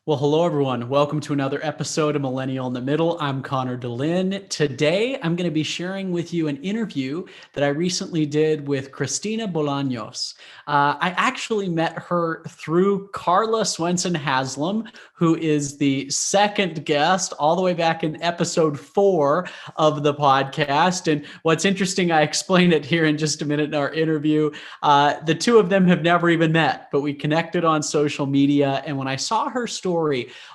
Well, hello, everyone. Welcome to another episode of Millennial in the Middle. I'm Connor Dehlin. Today, I'm going to be sharing with you an interview that I recently did with Cristina Bolaños. I actually met her through Carla Swenson Haslam, who is the second guest all the way back in episode 4 of the podcast. And what's interesting, I explain it here in just a minute in our interview. The two of them have never even met, but we connected on social media. And when I saw her story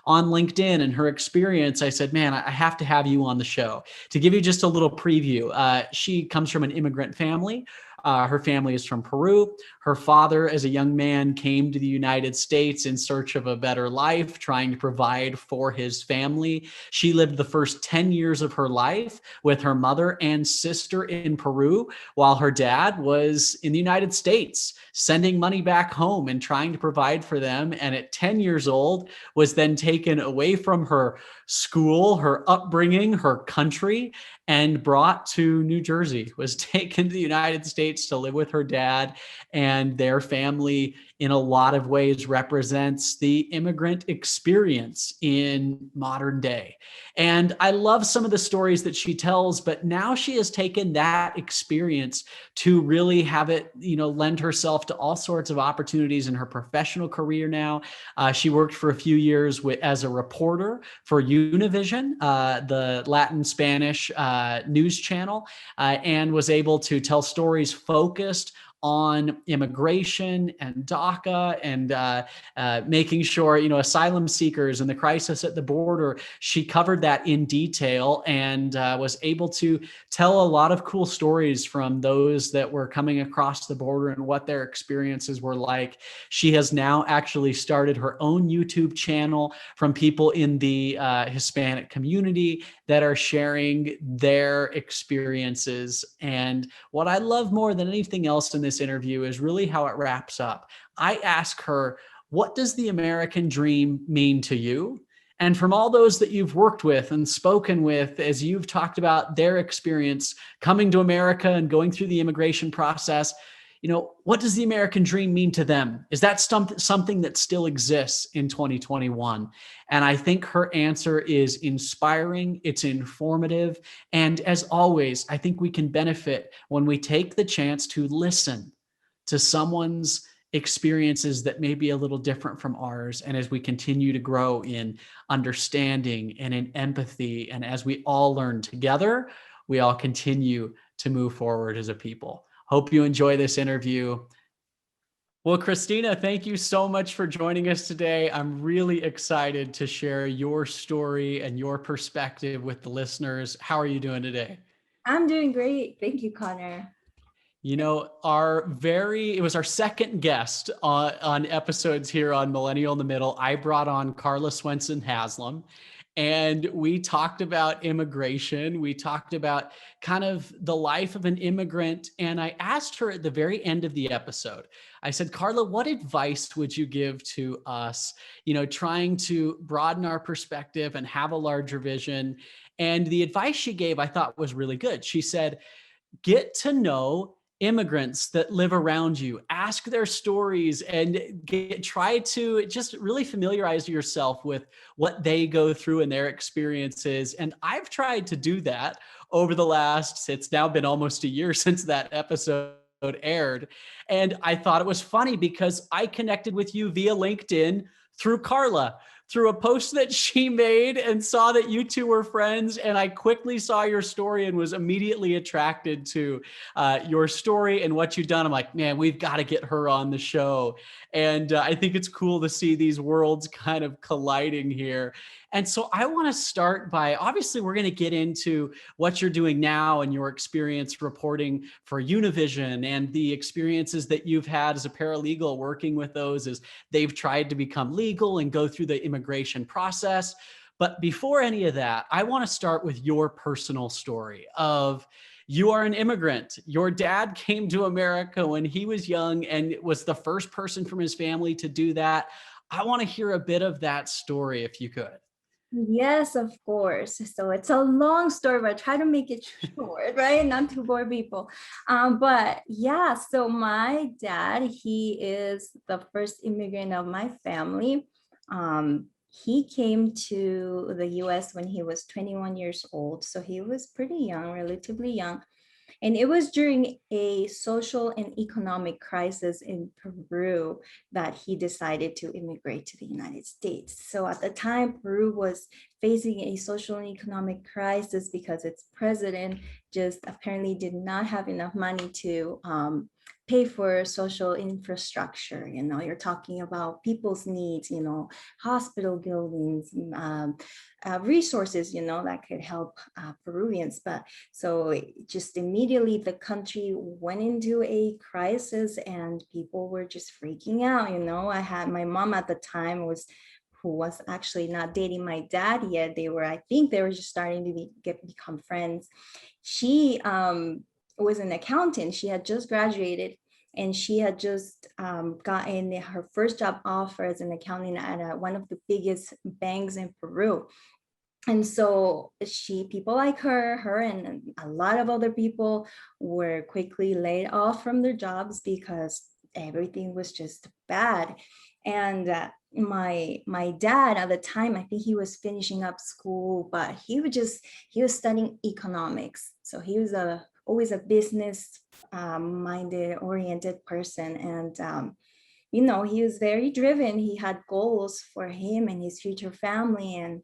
on LinkedIn and her experience, I said, man, I have to have you on the show. To give you just a little preview, she comes from an immigrant family. Her family is from Peru. Her father, as a young man, came to the United States in search of a better life, trying to provide for his family. She lived the first 10 years of her life with her mother and sister in Peru, while her dad was in the United States, sending money back home and trying to provide for them. And at 10 years old, was then taken away from her school, her upbringing, her country, and brought to New Jersey, was taken to the United States to live with her dad. And their family, in a lot of ways, represents the immigrant experience in modern day. And I love some of the stories that she tells, but now she has taken that experience to really have it, lend herself to all sorts of opportunities in her professional career now. She worked for a few years as a reporter for Univision, the Latin Spanish news channel, and was able to tell stories focused on immigration and DACA and making sure, asylum seekers and the crisis at the border. She covered that in detail and was able to tell a lot of cool stories from those that were coming across the border and what their experiences were like. She has now actually started her own YouTube channel from people in the Hispanic community that are sharing their experiences. And what I love more than anything else in this interview is really how it wraps up. I ask her, what does the American dream mean to you? And from all those that you've worked with and spoken with, as you've talked about their experience coming to America and going through the immigration process, what does the American dream mean to them? Is that something that still exists in 2021? And I think her answer is inspiring, it's informative. And as always, I think we can benefit when we take the chance to listen to someone's experiences that may be a little different from ours. And as we continue to grow in understanding and in empathy, and as we all learn together, we all continue to move forward as a people. Hope you enjoy this interview. Well, Cristina, thank you so much for joining us today. I'm really excited to share your story and your perspective with the listeners. How are you doing today? I'm doing great. Thank you, Connor. It was our second guest on episodes here on Millennial in the Middle. I brought on Carla Swenson Haslam, and we talked about immigration. We talked about kind of the life of an immigrant. And I asked her at the very end of the episode, I said, Carla, what advice would you give to us, trying to broaden our perspective and have a larger vision? And the advice she gave, I thought was really good. She said, get to know immigrants that live around you, ask their stories, and try to just really familiarize yourself with what they go through and their experiences. And I've tried to do that over it's now been almost a year since that episode aired. And I thought it was funny because I connected with you via LinkedIn through Carla, through a post that she made, and saw that you two were friends. And I quickly saw your story and was immediately attracted to your story and what you've done. I'm like, man, we've got to get her on the show. And I think it's cool to see these worlds kind of colliding here. And so I want to start by, obviously, we're going to get into what you're doing now and your experience reporting for Univision and the experiences that you've had as a paralegal working with those as they've tried to become legal and go through the immigration process. But before any of that, I want to start with your personal story of you are an immigrant. Your dad came to America when he was young and was the first person from his family to do that. I want to hear a bit of that story if you could. Yes, of course. So it's a long story, but I try to make it short, right? Not to bore people. But yeah, so my dad, he is the first immigrant of my family. he came to the US when he was 21 years old. So he was pretty young, relatively young. And it was during a social and economic crisis in Peru that he decided to immigrate to the United States. So at the time, Peru was facing a social and economic crisis because its president just apparently did not have enough money to pay for social infrastructure. You know, you're talking about people's needs, you know, hospital buildings, resources, you know, that could help Peruvians. But so just immediately the country went into a crisis and people were just freaking out. You know, I had my mom at the time who was actually not dating my dad yet. I think they were just starting to become friends. She was an accountant. She had just graduated and she had just gotten her first job offer as an accountant at one of the biggest banks in Peru. And so people like her and a lot of other people were quickly laid off from their jobs because everything was just bad. And my dad at the time, I think he was finishing up school, but he was studying economics. So he was always a business minded, oriented person. And you know, he was very driven. He had goals for him and his future family and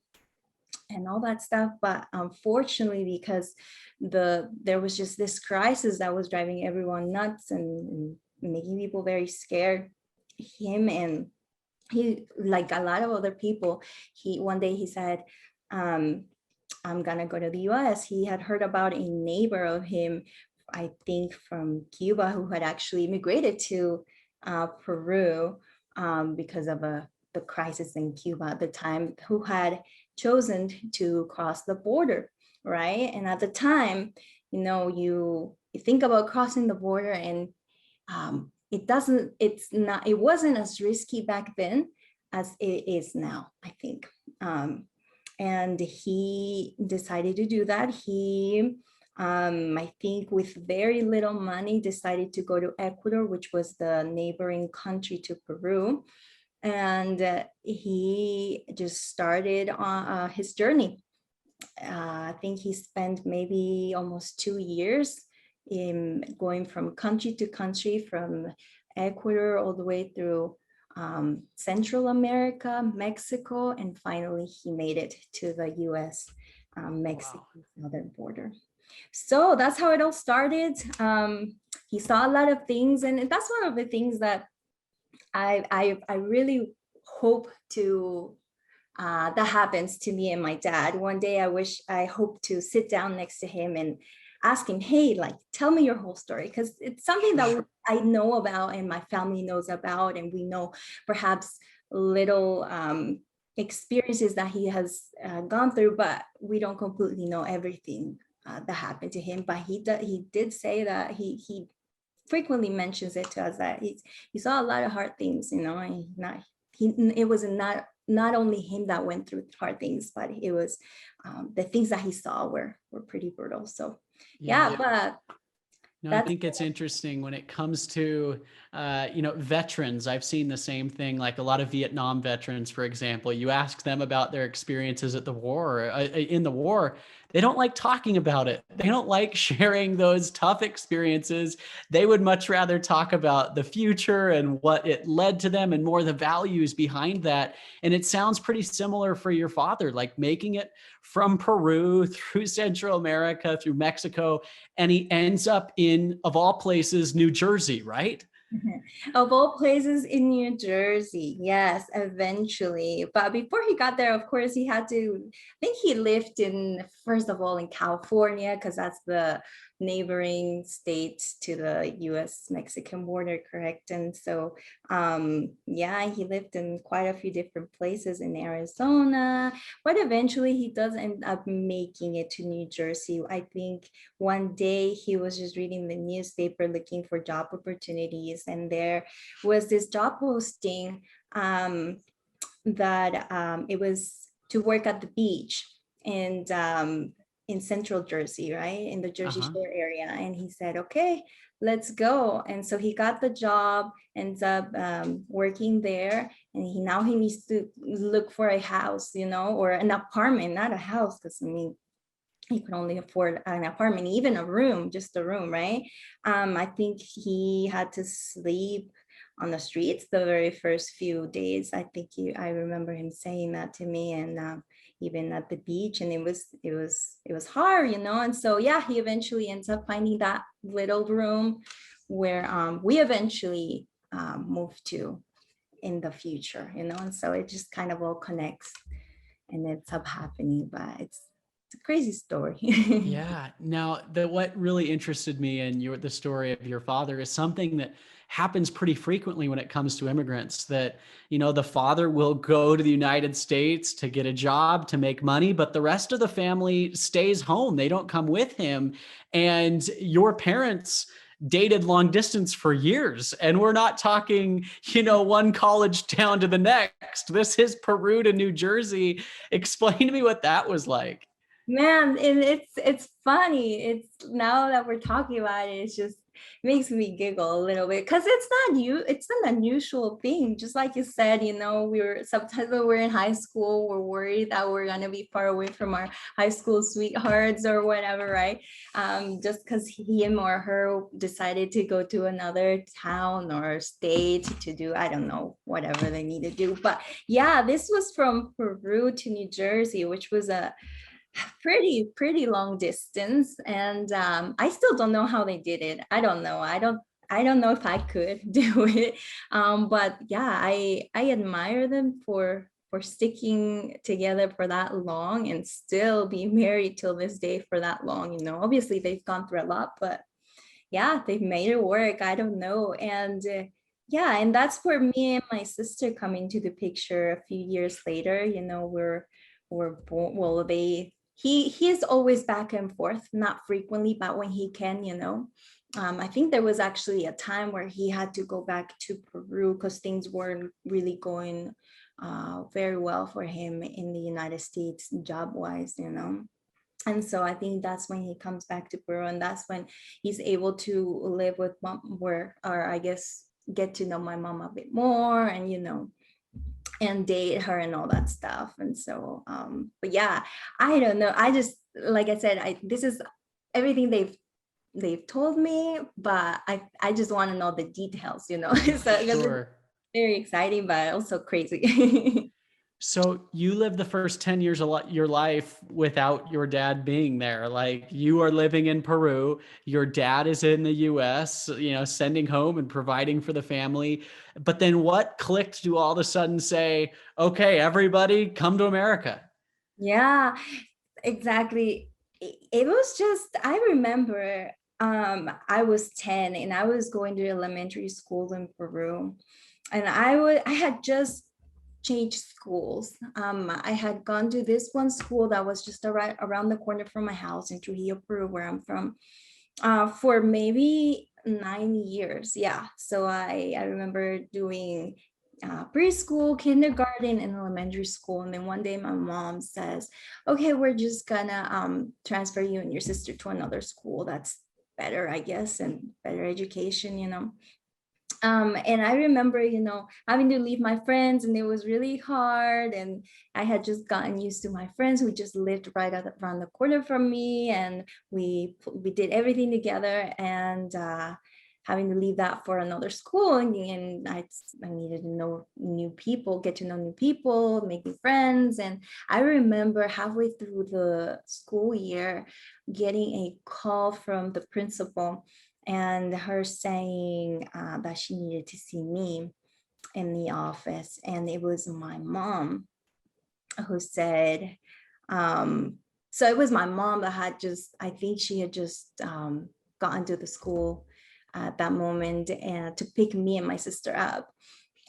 all that stuff. But unfortunately, because there was just this crisis that was driving everyone nuts and making people very scared, and he, like a lot of other people, one day he said, I'm gonna go to the US. He had heard about a neighbor of him, I think from Cuba, who had actually immigrated to Peru because of the crisis in Cuba at the time, who had chosen to cross the border, right? And at the time, you know, you think about crossing the border, and it wasn't as risky back then as it is now, I think. And he decided to do that. He, I think with very little money, decided to go to Ecuador, which was the neighboring country to Peru. And he just started on his journey. I think he spent maybe almost 2 years in going from country to country, from Ecuador all the way through Central America, Mexico, and finally he made it to the US, Mexico southern border. So that's how it all started. He saw a lot of things, and that's one of the things that I really hope that happens to me and my dad. One day I hope to sit down next to him and ask him, hey, like, tell me your whole story, because it's something that I know about and my family knows about, and we know perhaps little experiences that he has gone through, but we don't completely know everything that happened to him. But he did say that he frequently mentions it to us, that he saw a lot of hard things, you know, and it was not only him that went through hard things, but it was the things that he saw were pretty brutal. So but no, I think it's interesting when it comes to, veterans. I've seen the same thing, like a lot of Vietnam veterans, for example. You ask them about their experiences at the war, in the war, they don't like talking about it. They don't like sharing those tough experiences. They would much rather talk about the future and what it led to them and more the values behind that. And it sounds pretty similar for your father, like making it from Peru through Central America, through Mexico, and he ends up in, of all places, New Jersey, right? Of all places in New Jersey, yes, eventually. But before he got there, of course, I think he lived first of all, in California, because that's the neighboring state to the US-Mexican border, correct? And so, he lived in quite a few different places in Arizona, but eventually he does end up making it to New Jersey. I think one day he was just reading the newspaper looking for job opportunities, and there was this job posting that it was to work at the beach. And in central Jersey, right? In the Jersey Uh-huh. Shore area. And he said, okay, let's go. And so he got the job, ends up working there. And now he needs to look for a house, or an apartment, not a house. Because I mean, he could only afford an apartment, even a room, just a room, right? I think he had to sleep on the streets the very first few days. I remember him saying that to me, and even at the beach, and it was hard, And so yeah, he eventually ends up finding that little room where we eventually moved to in the future, And so it just kind of all connects, and it's up happening, but it's a crazy story. Yeah. Now, what really interested me in the story of your father is something that happens pretty frequently when it comes to immigrants. That the father will go to the United States to get a job to make money, but the rest of the family stays home. They don't come with him. And your parents dated long distance for years, and we're not talking one college town to the next. This is Peru to New Jersey. Explain to me what that was like. Man, and it's funny. It's now that we're talking about it, it's just makes me giggle a little bit because it's an unusual thing. Just like you said, sometimes when we're in high school, we're worried that we're gonna be far away from our high school sweethearts or whatever, right? Just because him or her decided to go to another town or state to do, I don't know, whatever they need to do. But yeah, this was from Peru to New Jersey, which was a pretty long distance, and I still don't know how they did it. I don't know. I don't know if I could do it. But yeah, I admire them for sticking together for that long and still be married till this day for that long. Obviously they've gone through a lot, but yeah, they've made it work. I don't know. And yeah, and that's where me and my sister come into the picture a few years later. We're born, well, he is always back and forth, not frequently, but when he can. I think there was actually a time where he had to go back to Peru because things weren't really going very well for him in the United States job wise. And so I think that's when he comes back to Peru, and that's when he's able to live with mom, or I guess get to know my mom a bit more, and date her and all that stuff. And so, but yeah, I don't know. I just, like I said, this is everything they've told me, but I just want to know the details, so because it's Sure. very exciting, but also crazy. So you lived the first 10 years of your life without your dad being there. Like, you are living in Peru, your dad is in the US, sending home and providing for the family. But then what clicked to all of a sudden say, okay, everybody come to America? Yeah, exactly. It was just, I remember I was 10 and I was going to elementary school in Peru, and I had just changed schools. I had gone to this one school that was just around the corner from my house in Trujillo, Peru, where I'm from, for maybe 9 years. Yeah. So I remember doing preschool, kindergarten, and elementary school. And then one day my mom says, okay, we're just gonna transfer you and your sister to another school that's better, I guess, and better education. And I remember, having to leave my friends, and it was really hard. And I had just gotten used to my friends who just lived right around the corner from me, and we did everything together. And having to leave that for another school, and I needed to know new people, get to know new people, make new friends. And I remember halfway through the school year getting a call from the principal, and her saying that she needed to see me in the office. And it was my mom who said, so it was my mom that had just, I think she had just gotten to the school at that moment, and to pick me and my sister up.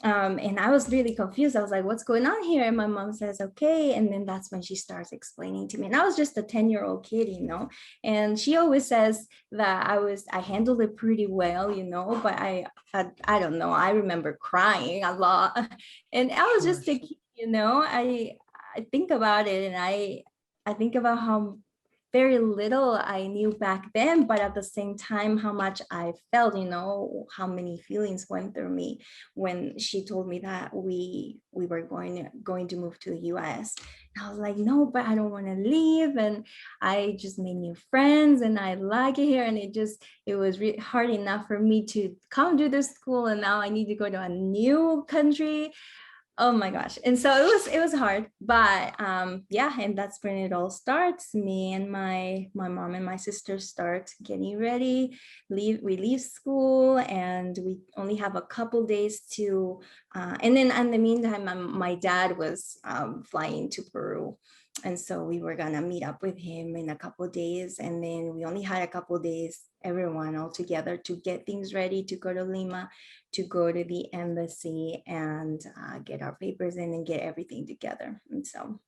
And I was really confused. I was like, what's going on here? And my mom says, okay. And then that's when she starts explaining to me. And I was just a 10-year-old kid, and she always says that I handled it pretty well, but I don't know. I remember crying a lot. And I was just a kid, I think about it, and I think about how very little I knew back then, but at the same time, how much I felt, how many feelings went through me when she told me that we were going to move to the US. I was like, no, but I don't want to leave. And I just made new friends and I like it here. And it was really hard enough for me to come to this school. And now I need to go to a new country. Oh my gosh. And so it was hard, but yeah, and that's when it all starts. Me and my mom and my sister start getting ready. We leave school and we only have a couple days to and then in the meantime, my dad was flying to Peru. And so we were gonna meet up with him in a couple of days. And then we only had a couple of days, everyone all together, to get things ready to go to Lima, to go to the embassy and get our papers in and get everything together. And so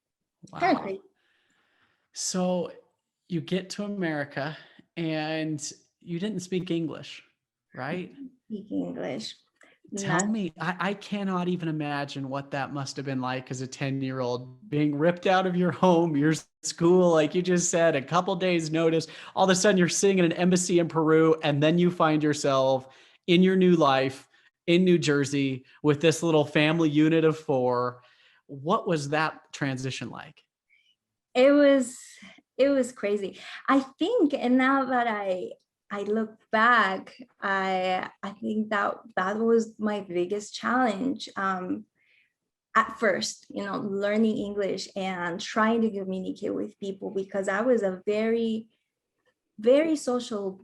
kind of Wow. crazy. So you get to America and you didn't speak English, right? Speaking English. Tell Not me, I cannot even imagine what that must have been like as a 10-year-old, being ripped out of your home, your school, like you just said, a couple days notice. All of a sudden you're sitting in an embassy in Peru, and then you find yourself in your new life in New Jersey with this little family unit of 4. What was that transition like? it was it was crazy. I think, and now that I look back, I think that was my biggest challenge. At first, learning English and trying to communicate with people, because I was a very, very social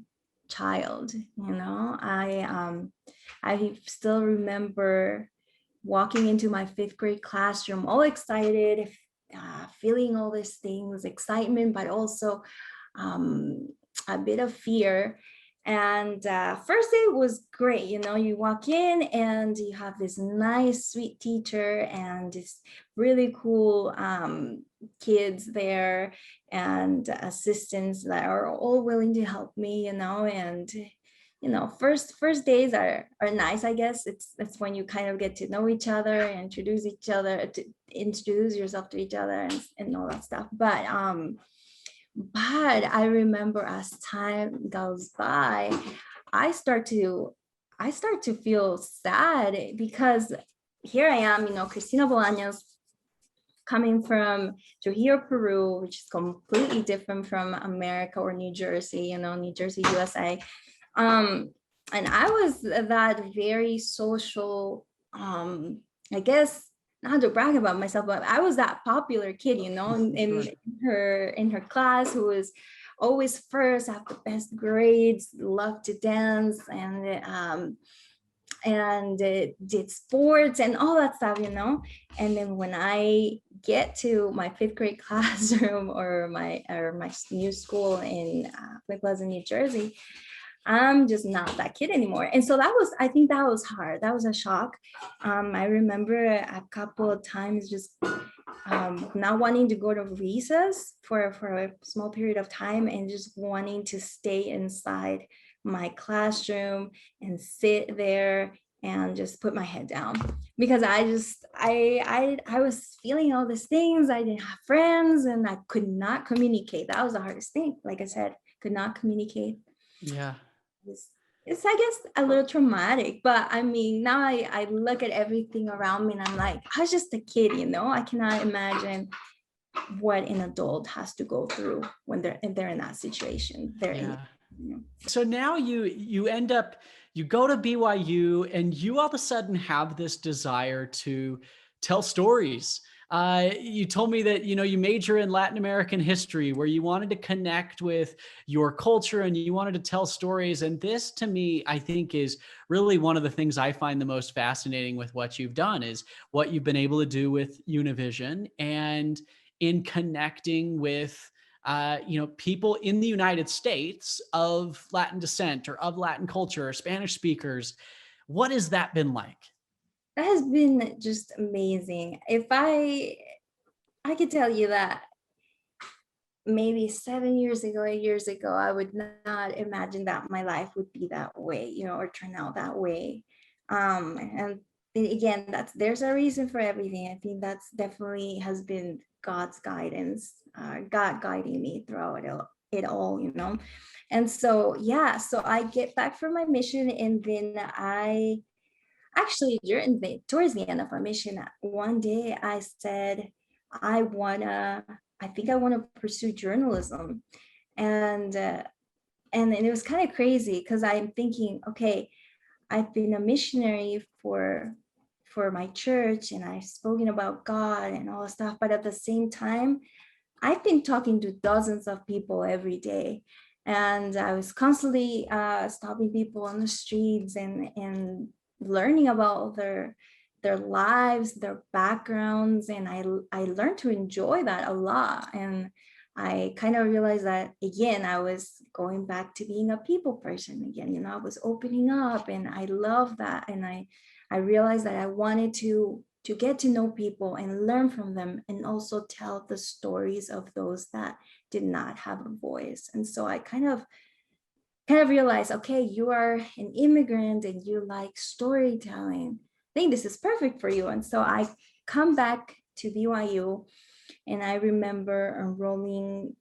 child. I still remember walking into my 5th grade classroom all excited, feeling all these things, excitement, but also a bit of fear. And first day was great. You walk in and you have this nice, sweet teacher and this really cool kids there and assistants that are all willing to help me, and first days are nice, I guess. That's when you kind of get to know each other, introduce yourself to each other and all that stuff. But I remember as time goes by, I start to feel sad, because here I am, Cristina Bolaños, coming from Trujillo, Peru, which is completely different from America or New Jersey, New Jersey, USA. And I was that very social, I guess, not to brag about myself, but I was that popular kid, in her class, who was always first, have the best grades, loved to dance, and did sports and all that stuff. And then when I get to my 5th grade classroom or my new school in Point Pleasant, New Jersey, I'm just not that kid anymore. And so I think that was hard. That was a shock. I remember a couple of times just not wanting to go to recess for a small period of time, and just wanting to stay inside my classroom and sit there and just put my head down, because I was feeling all these things. I didn't have friends and I could not communicate. That was the hardest thing. Like I said, could not communicate. Yeah. It's I guess a little traumatic, but I mean, now I look at everything around me and I'm like, I was just a kid. I cannot imagine what an adult has to go through when they're in that situation. So now you end up, you go to BYU and you all of a sudden have this desire to tell stories. You told me that, you major in Latin American history, where you wanted to connect with your culture and you wanted to tell stories. And this, to me, I think is really one of the things I find the most fascinating with what you've done, is what you've been able to do with Univision and in connecting with people in the United States of Latin descent or of Latin culture or Spanish speakers. What has that been like? That has been just amazing. If I could tell you that maybe 7 years ago, 8 years ago, I would not imagine that my life would be that way, or turn out that way. And again, there's a reason for everything. I think that's definitely has been God's guidance, God guiding me throughout it all, you know. And so yeah, so I get back from my mission, and then I actually towards the end of my mission, one day I said, I think I want to pursue journalism. And it was kind of crazy because I'm thinking, okay, I've been a missionary for my church, and I've spoken about God and all that stuff, but at the same time I've been talking to dozens of people every day, and I was constantly stopping people on the streets and learning about their lives, their backgrounds, and I learned to enjoy that a lot. And I kind of realized that again, I was going back to being a people person again. You know, I was opening up, and I love that. And I realized that I wanted to get to know people and learn from them, and also tell the stories of those that did not have a voice. And so I kind of realized, okay, you are an immigrant and you like storytelling. I think this is perfect for you. And so I come back to BYU, and I remember enrolling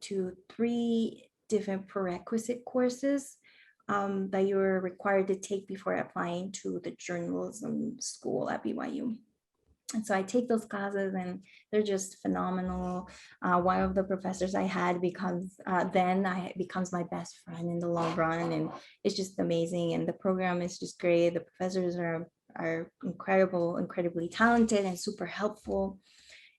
to 3 different prerequisite courses that you were required to take before applying to the journalism school at BYU. And so I take those classes, and they're just phenomenal. One of the professors I had becomes my best friend in the long run, and it's just amazing. And the program is just great. The professors are incredible, incredibly talented, and super helpful.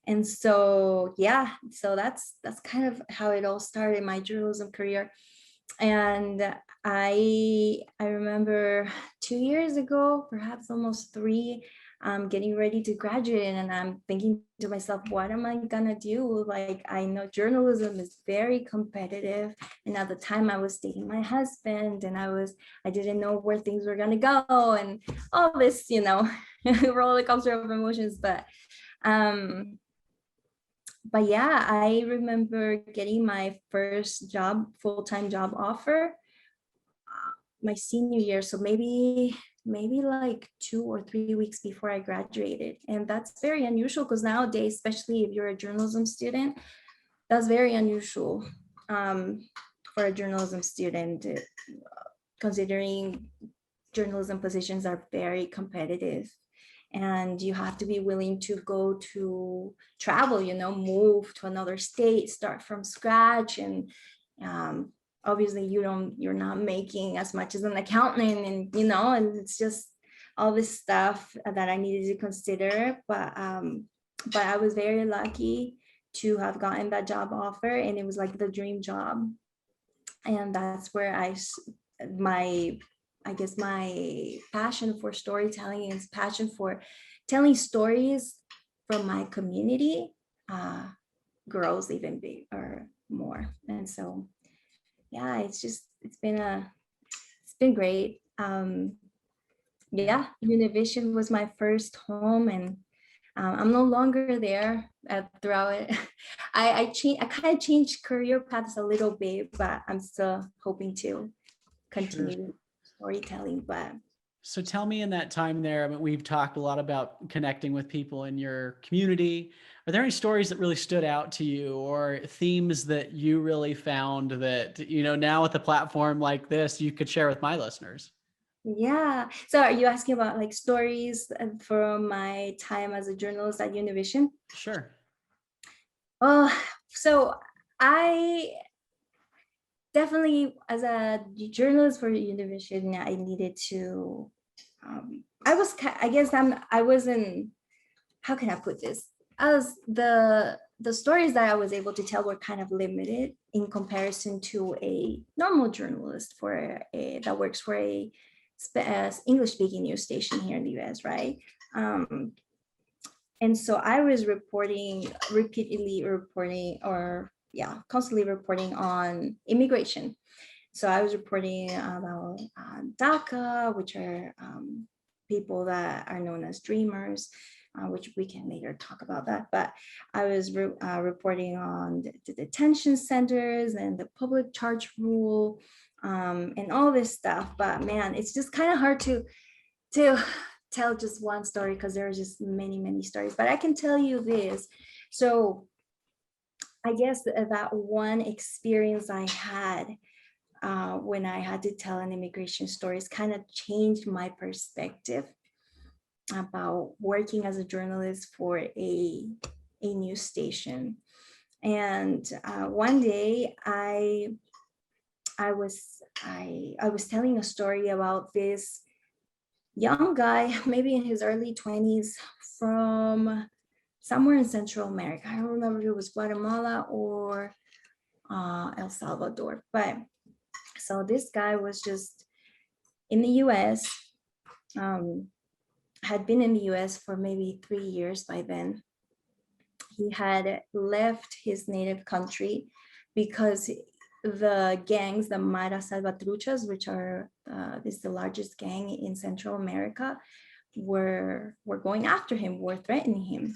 And so yeah, so that's kind of how it all started, my journalism career. And I remember 2 years ago, perhaps almost 3, getting ready to graduate, and I'm thinking to myself, what am I gonna do? Like, I know journalism is very competitive, and at the time I was dating my husband, and I didn't know where things were gonna go, and all this, you know, roller coaster of emotions. But yeah, I remember getting my first job, full-time job offer, my senior year. So maybe like 2 or 3 weeks before I graduated. And that's very unusual, because nowadays, especially if you're a journalism student, that's very unusual for a journalism student, considering journalism positions are very competitive. And you have to be willing to go to travel, you know, move to another state, start from scratch. And obviously you're not making as much as an accountant, and you know, and it's just all this stuff that I needed to consider. But I was very lucky to have gotten that job offer, and it was like the dream job. And that's where I guess my passion for storytelling is passion for telling stories from my community grows even bigger or more. And so, yeah, it's been great. Yeah, Univision was my first home, and I'm no longer there throughout it. I kind of changed career paths a little bit, but I'm still hoping to continue storytelling. But so tell me, in that time there, I mean, we've talked a lot about connecting with people in your community. Are there any stories that really stood out to you, or themes that you really found that, you know, now with a platform like this, you could share with my listeners? yeah, so are you asking about like stories from my time as a journalist at Univision? Sure. Oh, so I definitely, as a journalist for Univision, I needed to I wasn't, how can I put this, as the stories that I was able to tell were kind of limited in comparison to a normal journalist that works for a English speaking news station here in the US, right? And so I was constantly reporting on immigration. So I was reporting about DACA, which are people that are known as dreamers, which we can later talk about that. But I was reporting on the detention centers and the public charge rule, and all this stuff. But man, it's just kind of hard to tell just one story because there are just many stories, but I can tell you this. So I guess that one experience I had when I had to tell an immigration stories kind of changed my perspective about working as a journalist for a news station. And one day I was telling a story about this young guy, maybe in his early 20s, from somewhere in Central America. I don't remember if it was Guatemala or El Salvador. But so this guy was just in the US, had been in the US for maybe 3 years by then. He had left his native country because the gangs, the Mara Salvatruchas, which are is the largest gang in Central America, were going after him, were threatening him.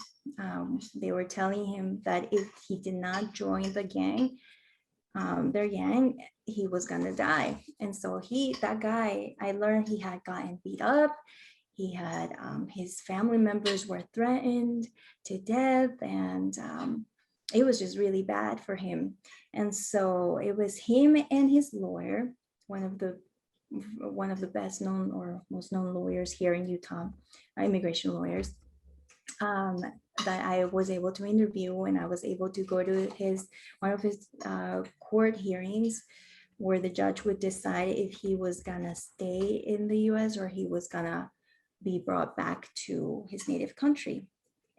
They were telling him that if he did not join the gang, their gang, he was gonna die. And so that guy, I learned he had gotten beat up. He had his family members were threatened to death, and it was just really bad for him. And so it was him and his lawyer, one of the best known or most known lawyers here in Utah, immigration lawyers, that I was able to interview, and I was able to go to one of his court hearings where the judge would decide if he was gonna stay in the US or he was gonna be brought back to his native country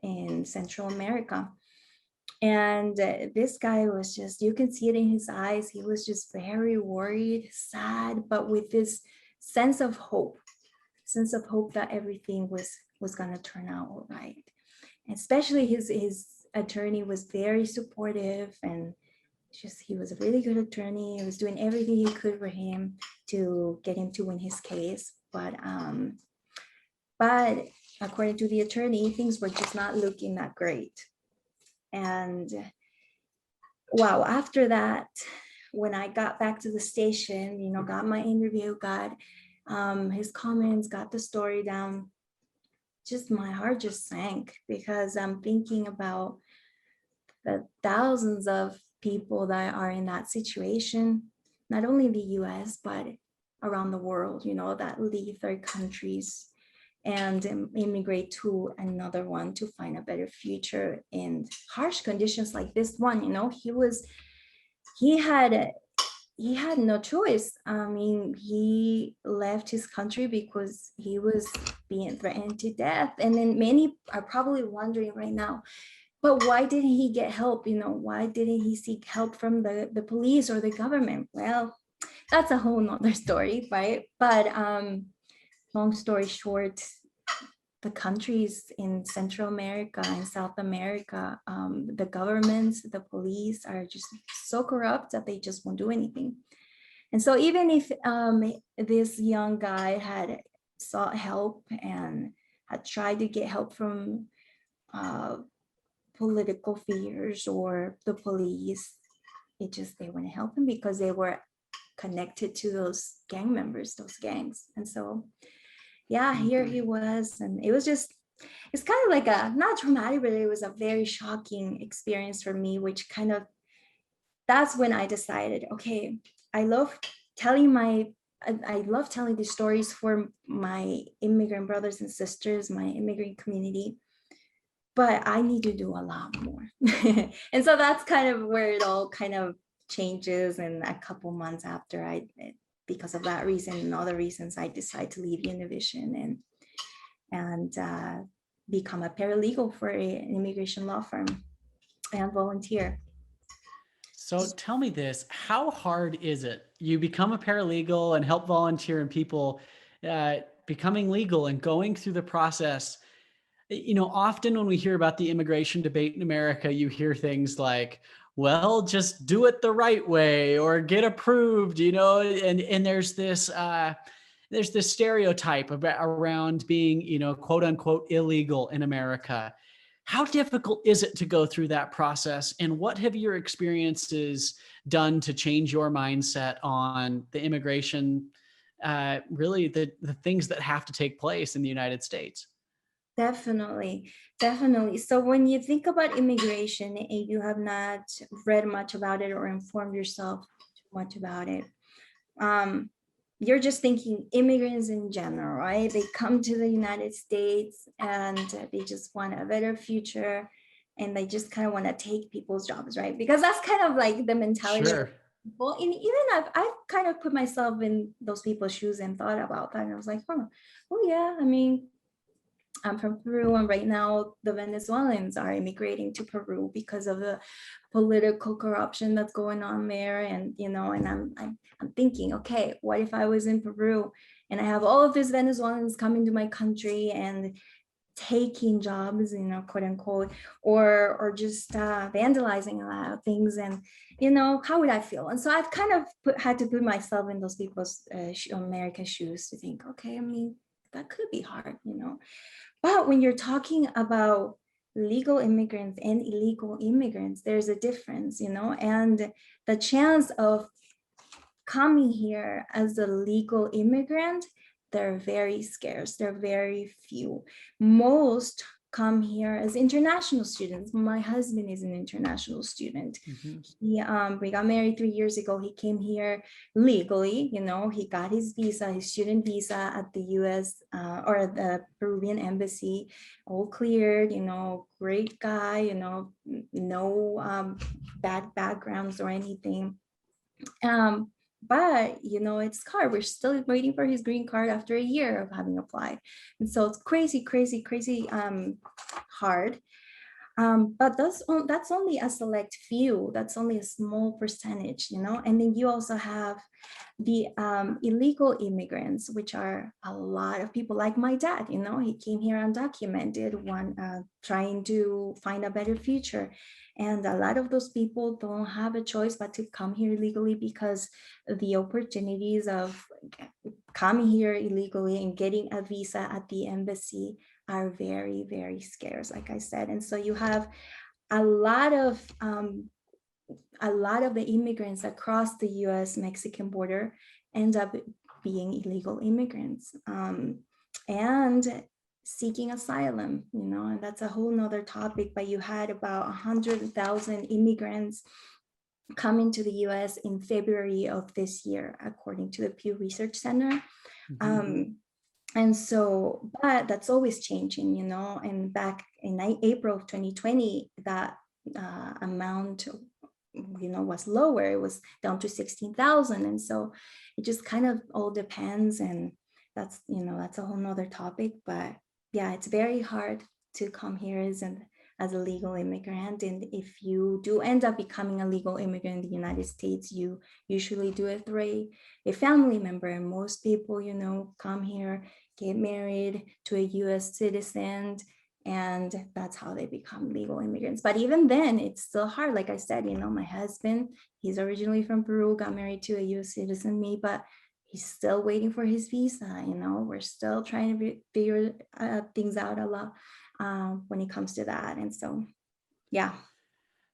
in Central America. And this guy was just, you can see it in his eyes, he was just very worried, sad, but with this sense of hope that everything was gonna turn out all right. Especially his attorney was very supportive, and he was a really good attorney. He was doing everything he could for him to get him to win his case. But according to the attorney, things were just not looking that great. And wow, after that, when I got back to the station, got my interview, got his comments, got the story down, just my heart just sank, because I'm thinking about the thousands of people that are in that situation, not only in the US, but around the world, that leave their countries and immigrate to another one to find a better future in harsh conditions like this one. He had no choice. I mean, he left his country because he was being threatened to death. And then many are probably wondering right now, but why didn't he get help? Why didn't he seek help from the police or the government? Well, that's a whole nother story, right? But long story short, the countries in Central America and South America, the governments, the police are just so corrupt that they just won't do anything. And so even if this young guy had sought help and had tried to get help from political figures or the police, they wouldn't help him because they were connected to those gang members, those gangs. And so yeah, here he was, and it's kind of like not traumatic, but it was a very shocking experience for me, which that's when I decided, okay, I love telling these stories for my immigrant brothers and sisters, my immigrant community, but I need to do a lot more. And so that's kind of where it all kind of changes. And a couple months after, because of that reason and other reasons, I decided to leave Univision and become a paralegal for an immigration law firm and volunteer. So tell me this, how hard is it? You become a paralegal and help volunteer in people becoming legal and going through the process. Often when we hear about the immigration debate in America, you hear things like, well, just do it the right way or get approved, and there's this stereotype around being, quote unquote, illegal in America. How difficult is it to go through that process? And what have your experiences done to change your mindset on the immigration really the things that have to take place in the United States. Definitely, definitely. So when you think about immigration and you have not read much about it or informed yourself too much about it, um, you're just thinking immigrants in general, right? They come to the United States and they just want a better future and they just kind of want to take people's jobs, right? Because that's kind of like the mentality of Sure. people. And even I've kind of put myself in those people's shoes and thought about that. And I was like, oh yeah, I mean, I'm from Peru, and right now the Venezuelans are immigrating to Peru because of the political corruption that's going on there. And and I'm thinking, okay, what if I was in Peru and I have all of these Venezuelans coming to my country and taking jobs, quote unquote, or just vandalizing a lot of things, and how would I feel? And so I've kind of had to put myself in those people's America's shoes to think, okay, I mean, that could be hard. But when you're talking about legal immigrants and illegal immigrants, there's a difference. And the chance of coming here as a legal immigrant, they're very scarce. They're very few. Most come here as international students. My husband is an international student. Mm-hmm. We got married 3 years ago. He came here legally. He got his visa, his student visa at the US or the Peruvian embassy, all cleared. Great guy. No bad backgrounds or anything. But it's hard. We're still waiting for his green card after a year of having applied, and so it's crazy, crazy, crazy hard. But that's only a select few. That's only a small percentage. And then you also have the illegal immigrants, which are a lot of people, like my dad. He came here undocumented, trying to find a better future. And a lot of those people don't have a choice but to come here illegally, because the opportunities of coming here illegally and getting a visa at the embassy are very, very scarce, like I said. And so you have a lot of the immigrants that cross the US-Mexican border end up being illegal immigrants and seeking asylum, and that's a whole nother topic. But you had about 100,000 immigrants coming to the US in February of this year, according to the Pew Research Center. Mm-hmm. And so, but that's always changing, and back in April of 2020, that amount was lower. It was down to 16,000. And so it just kind of all depends, and that's a whole nother topic. But yeah, it's very hard to come here as a legal immigrant. And if you do end up becoming a legal immigrant in the United States, you usually do it through a family member. And most people come here, get married to a US citizen, and that's how they become legal immigrants. But even then, it's still hard. Like I said, my husband, he's originally from Peru, got married to a US citizen, me, but he's still waiting for his visa. We're still trying to figure things out a lot when it comes to that. And so, yeah.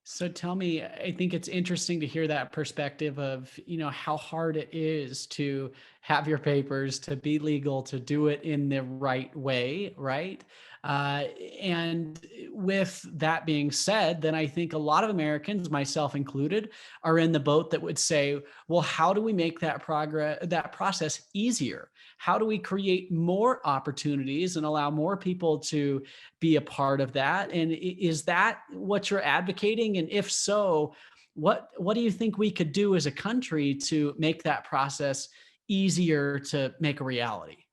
So tell me, I think it's interesting to hear that perspective of, how hard it is to have your papers, to be legal, to do it in the right way, right? And with that being said, then I think a lot of Americans, myself included, are in the boat that would say, well, how do we make that process easier? How do we create more opportunities and allow more people to be a part of that? And is that what you're advocating? And if so, what do you think we could do as a country to make that process easier to make a reality?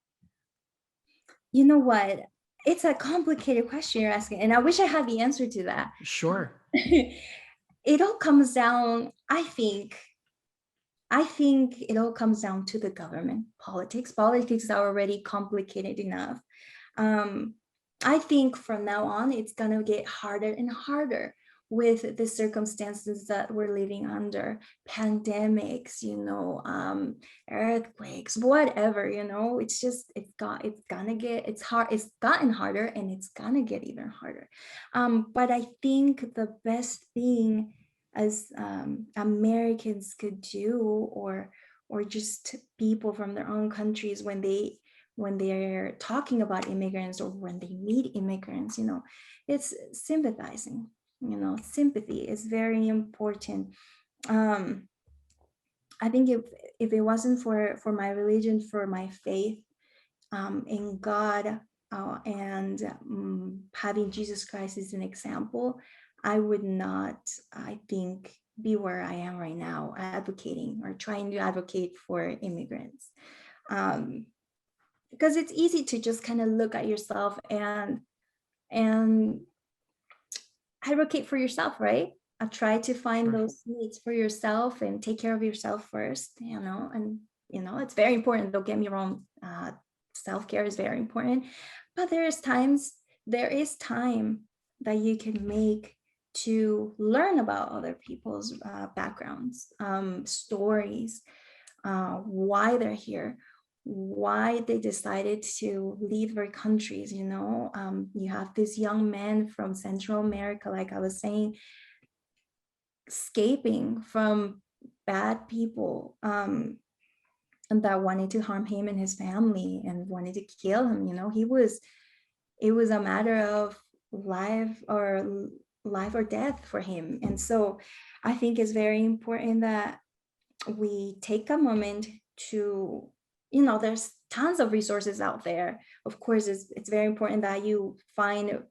You know what? It's a complicated question you're asking, and I wish I had the answer to that. Sure. It all comes down, I think it all comes down to the government. Politics are already complicated enough. I think from now on, it's going to get harder and harder with the circumstances that we're living under, pandemics, earthquakes, whatever, it's hard. It's gotten harder, and it's gonna get even harder. But I think the best thing as Americans could do, or or just people from their own countries, when they're talking about immigrants or when they meet immigrants, it's sympathizing. Sympathy is very important. um I think if it wasn't for my religion, for my faith in God, and having Jesus Christ as an example, I would not, I think, be where I am right now, advocating or trying to advocate for immigrants. Because it's easy to just kind of look at yourself and advocate for yourself, right? Try to find Sure. those needs for yourself and take care of yourself first, and it's very important. Don't get me wrong. Self-care is very important, but there is time that you can make to learn about other people's backgrounds, stories, why they're here, why they decided to leave their countries. You have this young man from Central America, like I was saying, escaping from bad people, and that wanted to harm him and his family and wanted to kill him. It was a matter of life or death for him. And so I think it's very important that we take a moment to, there's tons of resources out there. Of course, it's very important that you find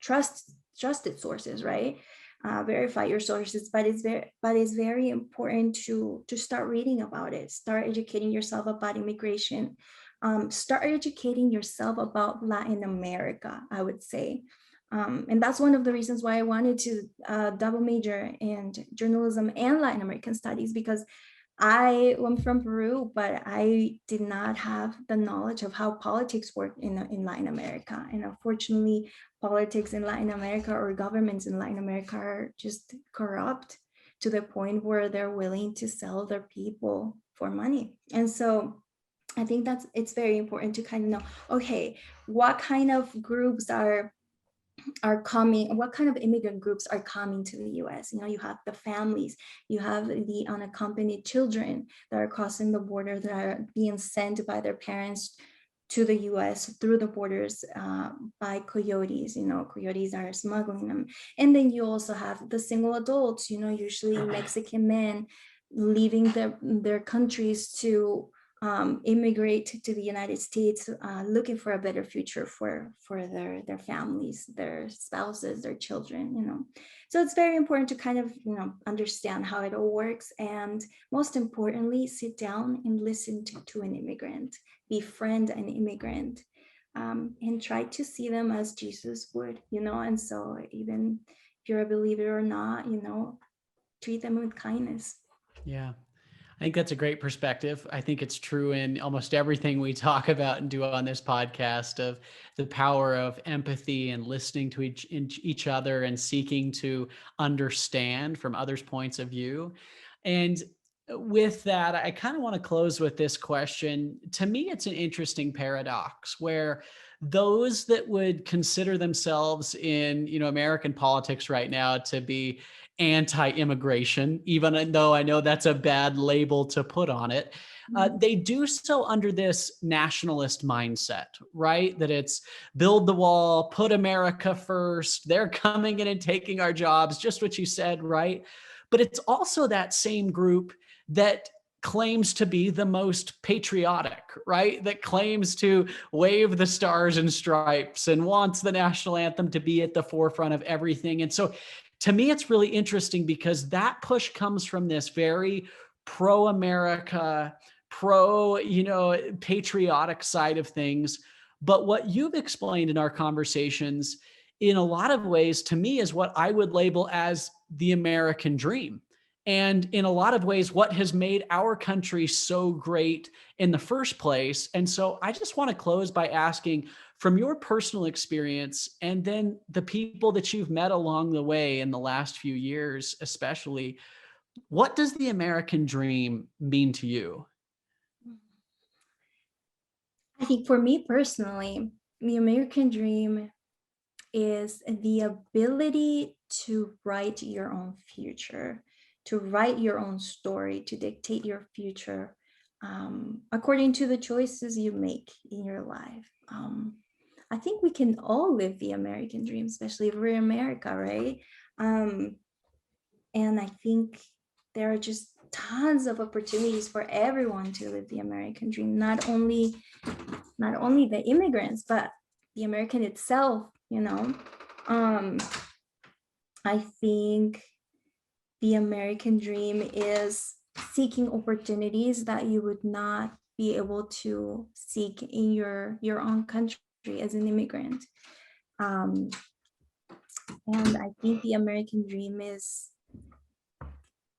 trusted sources, right? Verify your sources, but it's very important to start reading about it, start educating yourself about immigration, start educating yourself about Latin America, I would say. And that's one of the reasons why I wanted to double major in journalism and Latin American studies, because I am from Peru, but I did not have the knowledge of how politics work in Latin America. And unfortunately, politics in Latin America, or governments in Latin America, are just corrupt to the point where they're willing to sell their people for money. And so I think it's very important to kind of know, okay, what kind of groups are coming, what kind of immigrant groups are coming to the US. You have the families, you have the unaccompanied children that are crossing the border, that are being sent by their parents to the US through the borders by coyotes. Coyotes are smuggling them. And then you also have the single adults, usually Mexican men leaving their countries to immigrate to the United States, looking for a better future for their families, their spouses, their children. So it's very important to kind of understand how it all works, and most importantly, sit down and listen to an immigrant, befriend an immigrant, and try to see them as Jesus would. And so even if you're a believer or not, treat them with kindness. Yeah. I think that's a great perspective. I think it's true in almost everything we talk about and do on this podcast, of the power of empathy and listening to each other and seeking to understand from others' points of view. And with that, I kind of want to close with this question. To me, it's an interesting paradox where those that would consider themselves in, American politics right now to be anti-immigration, even though I know that's a bad label to put on it, they do so under this nationalist mindset, right? That it's build the wall, put America first, they're coming in and taking our jobs, just what you said, right? But it's also that same group that claims to be the most patriotic, right? That claims to wave the stars and stripes and wants the national anthem to be at the forefront of everything. And so to me, it's really interesting because that push comes from this very pro-America, patriotic side of things. But what you've explained in our conversations, in a lot of ways, to me, is what I would label as the American dream. And in a lot of ways, what has made our country so great in the first place. And so I just want to close by asking, from your personal experience and then the people that you've met along the way in the last few years, especially, what does the American dream mean to you? I think for me personally, the American dream is the ability to write your own future, to write your own story, to dictate your future according to the choices you make in your life. I think we can all live the American dream, especially if we're in America, right? Um, and I think there are just tons of opportunities for everyone to live the American dream, not only the immigrants, but the American itself, you know. I think the American dream is seeking opportunities that you would not be able to seek in your own country as an immigrant. And I think the American dream is,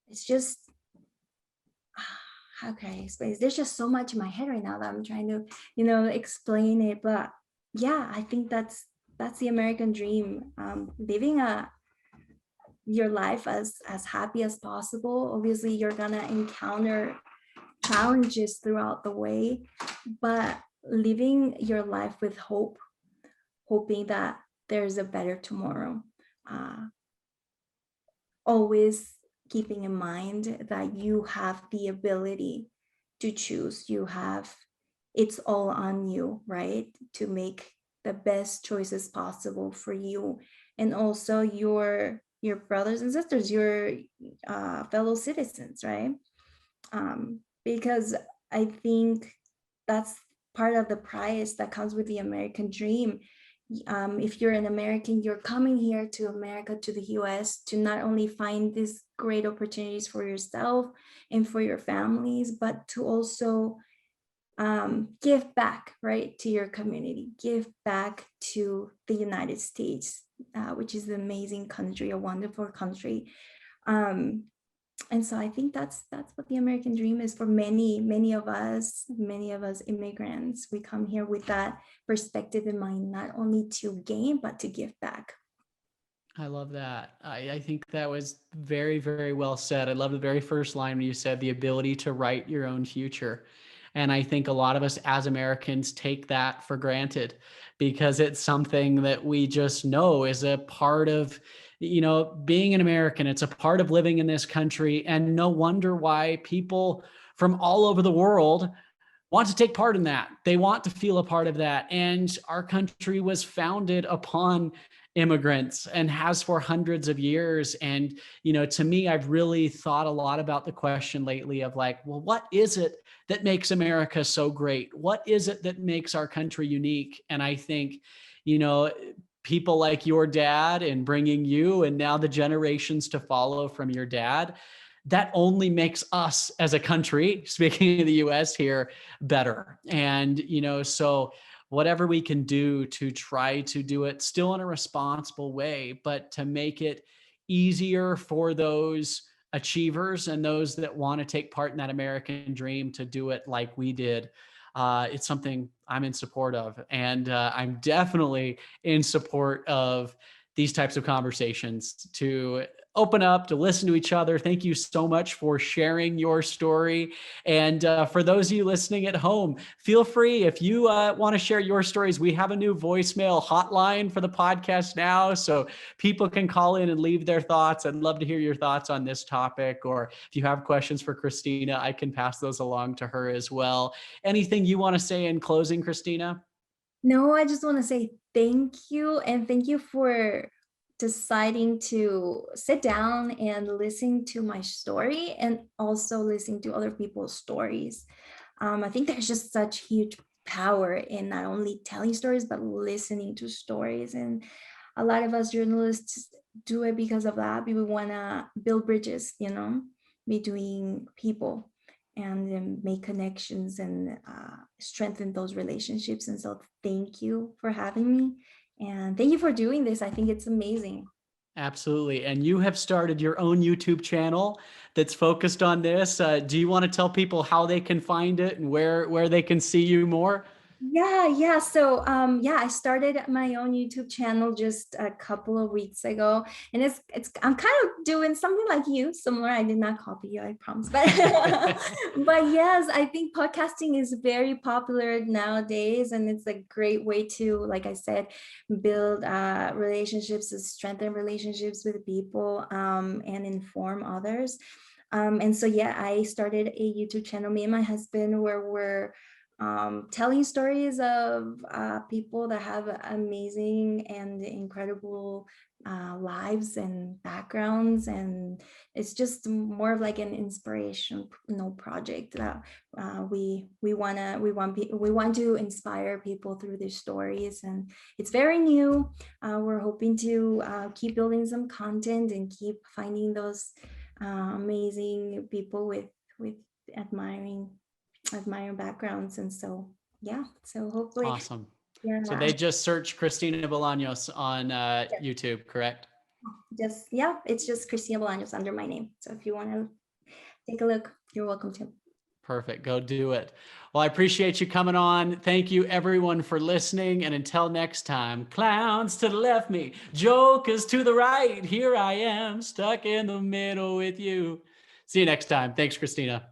it's just, how can I explain? There's just so much in my head right now that I'm trying to, explain it. But yeah, I think that's the American dream. Living your life as happy as possible. Obviously, you're gonna encounter challenges throughout the way, but living your life with hope, hoping that there's a better tomorrow. Always keeping in mind that you have the ability to choose. It's all on you, right? To make the best choices possible for you, and also your brothers and sisters, your fellow citizens, right? Because I think that's part of the prize that comes with the American dream. If you're an American, you're coming here to America, to the US, to not only find these great opportunities for yourself and for your families, but to also give back, right, to your community, give back to the United States, which is an amazing country, a wonderful country. And so I think that's what the American dream is for many of us immigrants. We come here with that perspective in mind, not only to gain, but to give back. I love that. I think that was very, very well said. I love the very first line when you said the ability to write your own future. And I think a lot of us as Americans take that for granted because it's something that we just know is a part of, being an American. It's a part of living in this country. And no wonder why people from all over the world want to take part in that. They want to feel a part of that. And our country was founded upon immigrants and has for hundreds of years. And, to me, I've really thought a lot about the question lately of like, well, what is it that makes America so great? What is it that makes our country unique? And I think, people like your dad and bringing you and now the generations to follow from your dad, that only makes us as a country, speaking of the US here, better. And, so whatever we can do to try to do it still in a responsible way, but to make it easier for those achievers and those that want to take part in that American dream to do it like we did. It's something I'm in support of. And I'm definitely in support of these types of conversations to open up, to listen to each other. Thank you so much for sharing your story. And for those of you listening at home, feel free, if you want to share your stories, we have a new voicemail hotline for the podcast now, so people can call in and leave their thoughts. I'd love to hear your thoughts on this topic, or if you have questions for Cristina, I can pass those along to her as well. Anything you want to say in closing, Cristina? No, I just want to say thank you, and thank you for deciding to sit down and listen to my story and also listen to other people's stories. I think there's just such huge power in not only telling stories, but listening to stories. And a lot of us journalists do it because of that. We want to build bridges, between people, and then make connections and strengthen those relationships. And so thank you for having me. And thank you for doing this. I think it's amazing. Absolutely. And you have started your own YouTube channel that's focused on this. Do you want to tell people how they can find it and where they can see you more? Yeah. So yeah, I started my own YouTube channel just a couple of weeks ago, and it's I'm kind of doing something like you, similar. I did not copy you, I promise. But but yes, I think podcasting is very popular nowadays, and it's a great way to, like I said, build relationships, to strengthen relationships with people, and inform others. And so yeah, I started a YouTube channel, me and my husband, where we're telling stories of people that have amazing and incredible lives and backgrounds, and it's just more of like an inspirational project that we want to inspire people through their stories, and it's very new. We're hoping to keep building some content and keep finding those amazing people with admiring backgrounds. And so yeah, so hopefully, Awesome. yeah, So they just search Cristina Bolaños on YouTube, correct? just yeah, it's just Cristina Bolaños under my name, so if you want to take a look, you're welcome to. Perfect. Go do it. Well, I appreciate you coming on. Thank you, everyone, for listening. And until next time, clowns to the left me, jokers to the right. Here I am, stuck in the middle with you. See you next time. Thanks, Cristina.